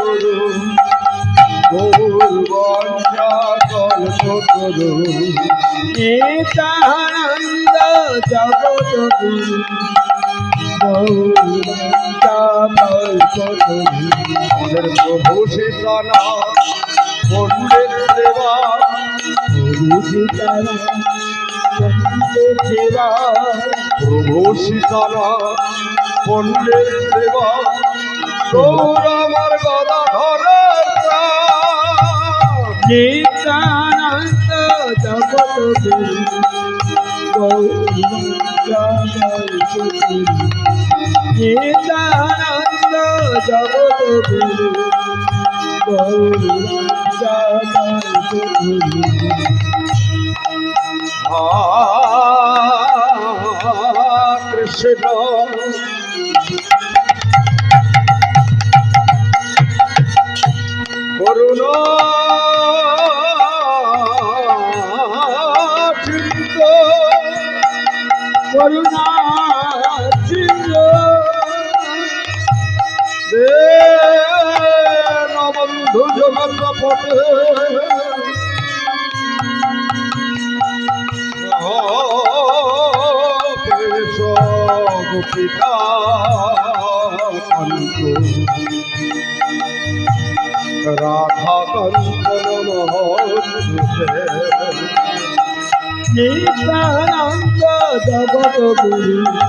করু গৌরবঞ্জা কল্পতরু নিত্যানন্দ জগৎ গুরু গৌরবঞ্জা কল্পতরু আমাদের প্রভু সীতানা পণ্ডিত দেবা প্রভু সীতারাম পণ্ডিত দেবা প্রভু সীতানা পণ্ডিত দেবা গৌরমর গদাধরের নিত্যানন্দ জগৎ গুরু গৌরবঞ্জা কল্পতরু নিত্যানন্দ জগৎ গুরু গৌরবঞ্জা কল্পতরু কৃষ্ণ করুণ চিন্ত করুণা চিন্দ বন্ধু জগৎ পথে গোপিকা রাধা কঙ্কন নিত্যানন্দ জগৎ গুরু